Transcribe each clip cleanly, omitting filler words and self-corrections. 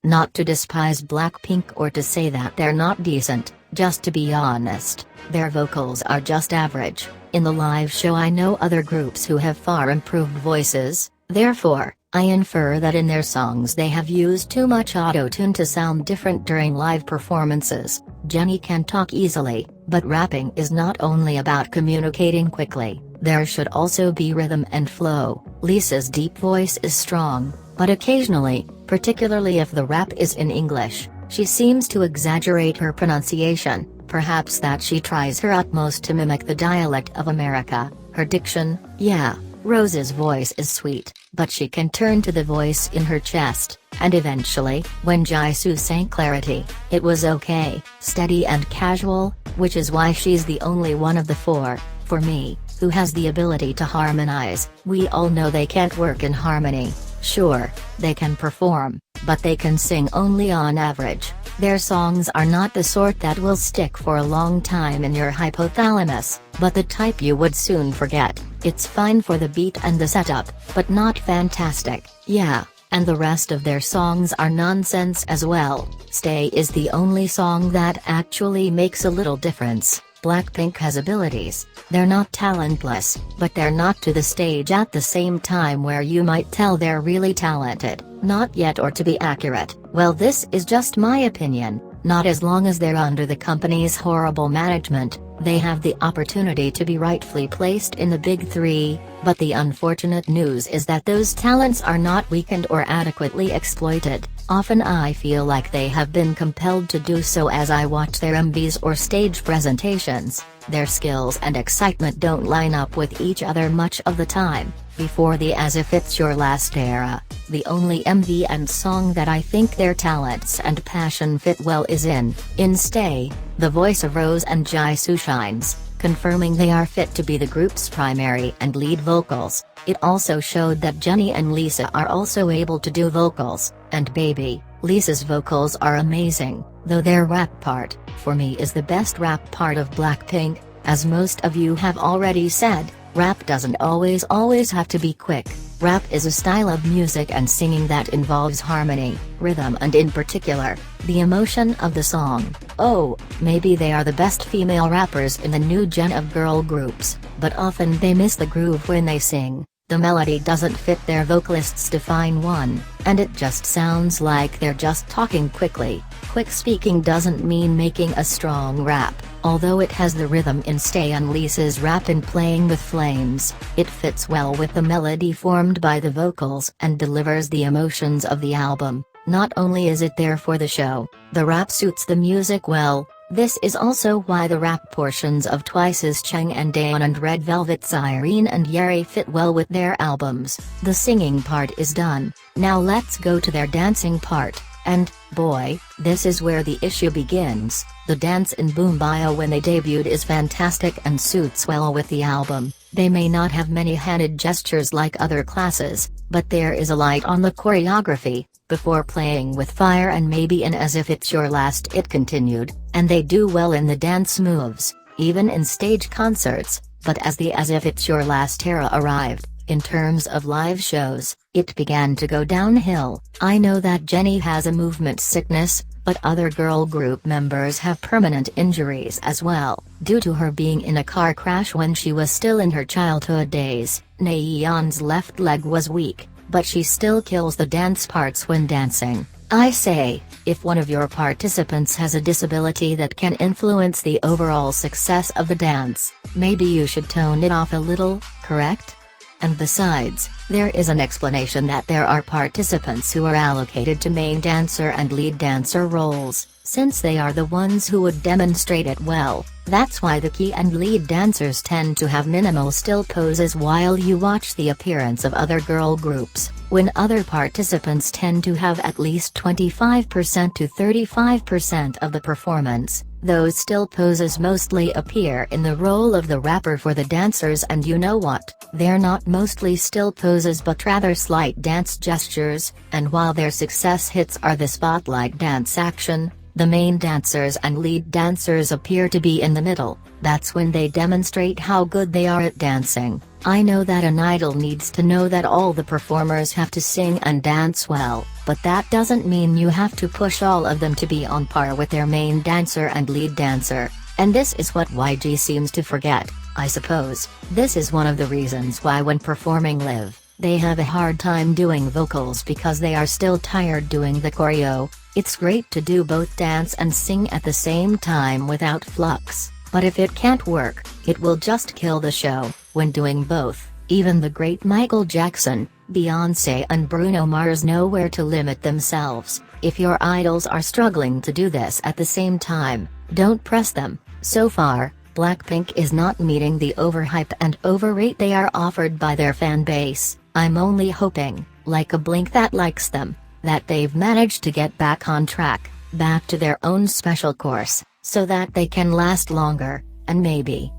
Not to despise Blackpink or to say that they're not decent, just to be honest, their vocals are just average. In the live show I know other groups who have far improved voices, therefore, I infer that in their songs they have used too much auto-tune to sound different during live performances. Jennie can talk easily, but rapping is not only about communicating quickly, there should also be rhythm and flow. Lisa's deep voice is strong, but occasionally, particularly if the rap is in English, she seems to exaggerate her pronunciation, perhaps that she tries her utmost to mimic the dialect of America. Her diction, yeah, Rose's voice is sweet, but she can turn to the voice in her chest, and eventually, when Jisoo sang Clarity, it was okay, steady and casual, which is why she's the only one of the four, for me, who has the ability to harmonize. We all know they can't work in harmony. Sure, they can perform, but they can sing only on average. Their songs are not the sort that will stick for a long time in your hypothalamus, but the type you would soon forget. It's fine for the beat and the setup, but not fantastic, yeah, and the rest of their songs are nonsense as well. Stay is the only song that actually makes a little difference. Blackpink has abilities, they're not talentless, but they're not to the stage at the same time where you might tell they're really talented. Not yet, or to be accurate, well, this is just my opinion, not as long as they're under the company's horrible management. They have the opportunity to be rightfully placed in the big three, but the unfortunate news is that those talents are not weakened or adequately exploited. Often I feel like they have been compelled to do so as I watch their MVs or stage presentations. Their skills and excitement don't line up with each other much of the time. Before the As If It's Your Last era, the only MV and song that I think their talents and passion fit well is in Stay. The voice of Rose and Jisoo shines, confirming they are fit to be the group's primary and lead vocals. It also showed that Jennie and Lisa are also able to do vocals, and baby, Lisa's vocals are amazing, though their rap part, for me, is the best rap part of Blackpink. As most of you have already said, rap doesn't always have to be quick. Rap is a style of music and singing that involves harmony, rhythm, and in particular, the emotion of the song. Oh, maybe they are the best female rappers in the new gen of girl groups, but often they miss the groove when they sing. The melody doesn't fit their vocalists' define one, and it just sounds like they're just talking quickly. Quick speaking doesn't mean making a strong rap, although it has the rhythm in Stay and Lisa's rap in Playing with Flames. It fits well with the melody formed by the vocals and delivers the emotions of the album. Not only is it there for the show, the rap suits the music well. This is also why the rap portions of Twice's Chang and Daeon and Red Velvet's Irene and Yeri fit well with their albums. The singing part is done, now let's go to their dancing part, and, boy, this is where the issue begins. The dance in Boom Bio when they debuted is fantastic and suits well with the album. They may not have many handed gestures like other classes, but there is a light on the choreography. Before Playing with Fire and maybe in As If It's Your Last it continued, and they do well in the dance moves, even in stage concerts, but as the As If It's Your Last era arrived, in terms of live shows, it began to go downhill. I know that Jennie has a movement sickness, but other girl group members have permanent injuries as well, due to her being in a car crash when she was still in her childhood days. Nayeon's left leg was weak, but she still kills the dance parts when dancing. I say, if one of your participants has a disability that can influence the overall success of the dance, maybe you should tone it off a little, correct? And besides, there is an explanation that there are participants who are allocated to main dancer and lead dancer roles, since they are the ones who would demonstrate it well. That's why the key and lead dancers tend to have minimal still poses while you watch the appearance of other girl groups, when other participants tend to have at least 25% to 35% of the performance. Those still poses mostly appear in the role of the rapper for the dancers, and you know what, they're not mostly still poses but rather slight dance gestures, and while their success hits are the spotlight dance action, The main dancers and lead dancers appear to be in the middle. That's when they demonstrate how good they are at dancing. I know that an idol needs to know that all the performers have to sing and dance well, but that doesn't mean you have to push all of them to be on par with their main dancer and lead dancer. And this is what YG seems to forget, I suppose. This is one of the reasons why when performing live, they have a hard time doing vocals because they are still tired doing the choreo. It's great to do both dance and sing at the same time without flux, but if it can't work, it will just kill the show. When doing both, even the great Michael Jackson, Beyoncé and Bruno Mars know where to limit themselves. If your idols are struggling to do this at the same time, don't press them. So far, Blackpink is not meeting the overhype and overrate they are offered by their fan base. I'm only hoping, like a Blink that likes them, that they've managed to get back on track, back to their own special course, so that they can last longer, and maybe,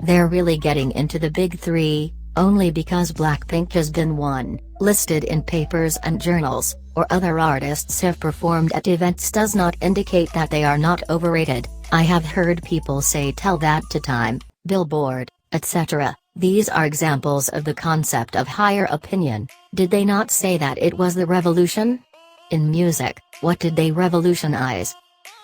they're really getting into the big three. Only because Blackpink has been listed in papers and journals, or other artists have performed at events does not indicate that they are not overrated. I have heard people say tell that to Time, Billboard, etc. These are examples of the concept of higher opinion. Did they not say that it was the revolution? In music, what did they revolutionize?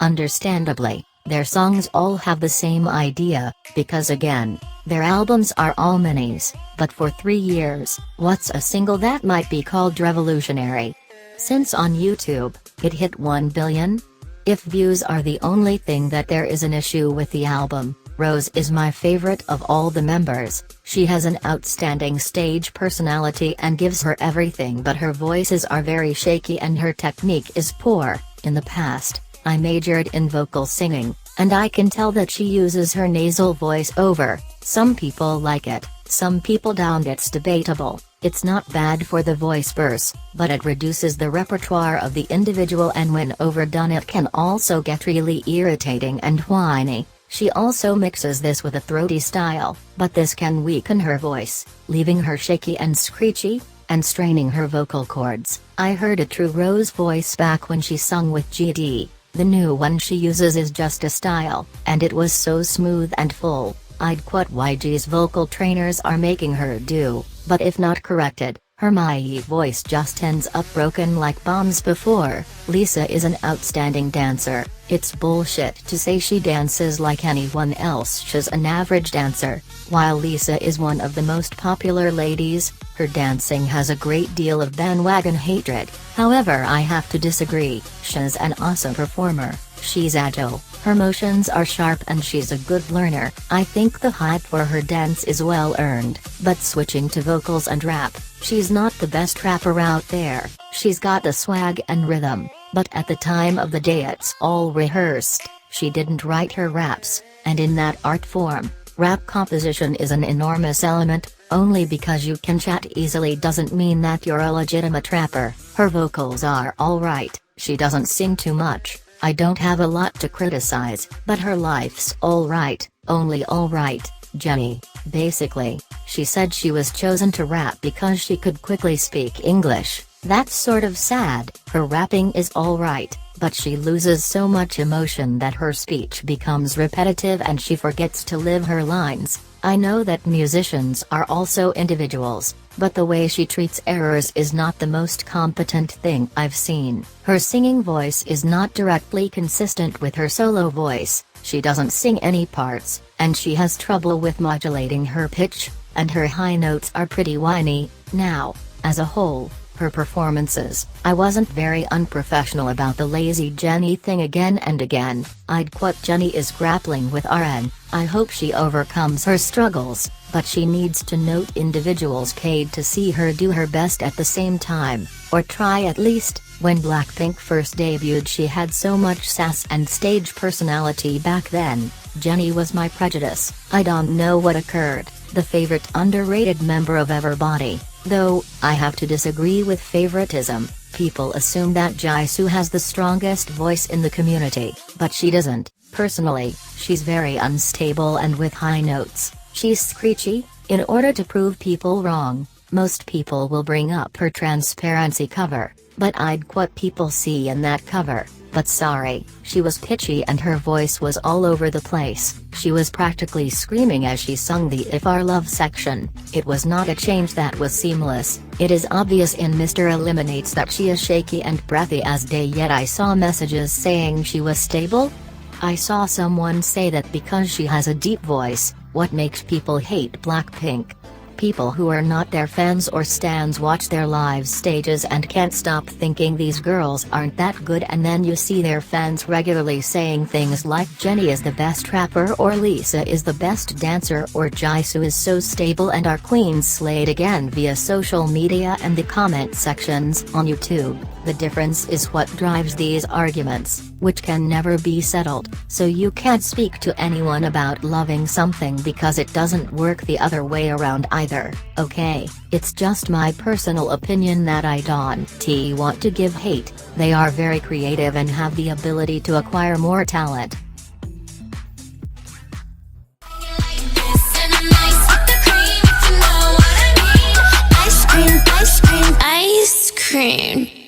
Understandably, their songs all have the same idea, because again, their albums are all minis, but for 3 years, what's a single that might be called revolutionary? Since on YouTube, it hit 1 billion? If views are the only thing that there is an issue with the album, Rose is my favorite of all the members. She has an outstanding stage personality and gives her everything, but her voices are very shaky and her technique is poor. In the past, I majored in vocal singing, and I can tell that she uses her nasal voice over. Some people like it, some people don't. It's debatable. It's not bad for the voice verse, but it reduces the repertoire of the individual, and when overdone it can also get really irritating and whiny. She also mixes this with a throaty style, but this can weaken her voice, leaving her shaky and screechy, and straining her vocal cords. I heard a true Rose voice back when she sung with GD. The new one she uses is just a style, and it was so smooth and full. I'd quote YG's vocal trainers are making her do, but if not corrected, her Mai voice just ends up broken like bombs before. Lisa is an outstanding dancer. It's bullshit to say she dances like anyone else. She's an average dancer. While Lisa is one of the most popular ladies, her dancing has a great deal of bandwagon hatred. However, I have to disagree. She's an awesome performer. She's agile, her motions are sharp, and she's a good learner. I think the hype for her dance is well earned, but switching to vocals and rap, she's not the best rapper out there. She's got the swag and rhythm, but at the time of the day it's all rehearsed. She didn't write her raps, and in that art form, rap composition is an enormous element. Only because you can chat easily doesn't mean that you're a legitimate rapper. Her vocals are alright, she doesn't sing too much. I don't have a lot to criticize, but her life's alright, only alright. Jennie, basically, she said she was chosen to rap because she could quickly speak English. That's sort of sad. Her rapping is alright, but she loses so much emotion that her speech becomes repetitive and she forgets to live her lines. I know that musicians are also individuals, but the way she treats errors is not the most competent thing I've seen. Her singing voice is not directly consistent with her solo voice. She doesn't sing any parts, and she has trouble with modulating her pitch, and her high notes are pretty whiny. Now, as a whole, her performances, I wasn't very unprofessional about the lazy Jennie thing again and again. I'd quote Jennie is grappling with RN. I hope she overcomes her struggles, but she needs to note individuals paid to see her do her best at the same time, or try at least. When Blackpink first debuted she had so much sass and stage personality back then. Jennie was my prejudice. I don't know what occurred. The favorite underrated member of Everybody. Though, I have to disagree with favoritism. People assume that Jisoo has the strongest voice in the community, but she doesn't. Personally, she's very unstable and with high notes. She's screechy. In order to prove people wrong, most people will bring up her Transparency cover, but I'd quote people see in that cover. But sorry, she was pitchy and her voice was all over the place. She was practically screaming as she sung the If Our Love section. It was not a change that was seamless. It is obvious in Mr. Eliminates that she is shaky and breathy as day, yet I saw messages saying she was stable. I saw someone say that because she has a deep voice, what makes people hate Blackpink? People who are not their fans or stans watch their live stages and can't stop thinking these girls aren't that good, and then you see their fans regularly saying things like Jennie is the best rapper or Lisa is the best dancer or Jisoo is so stable and our queens slayed again via social media and the comment sections on YouTube. The difference is what drives these arguments, which can never be settled, so you can't speak to anyone about loving something because it doesn't work the other way around either, okay? It's just my personal opinion that I don't want to give hate. They are very creative and have the ability to acquire more talent. Ice cream, ice cream, ice cream.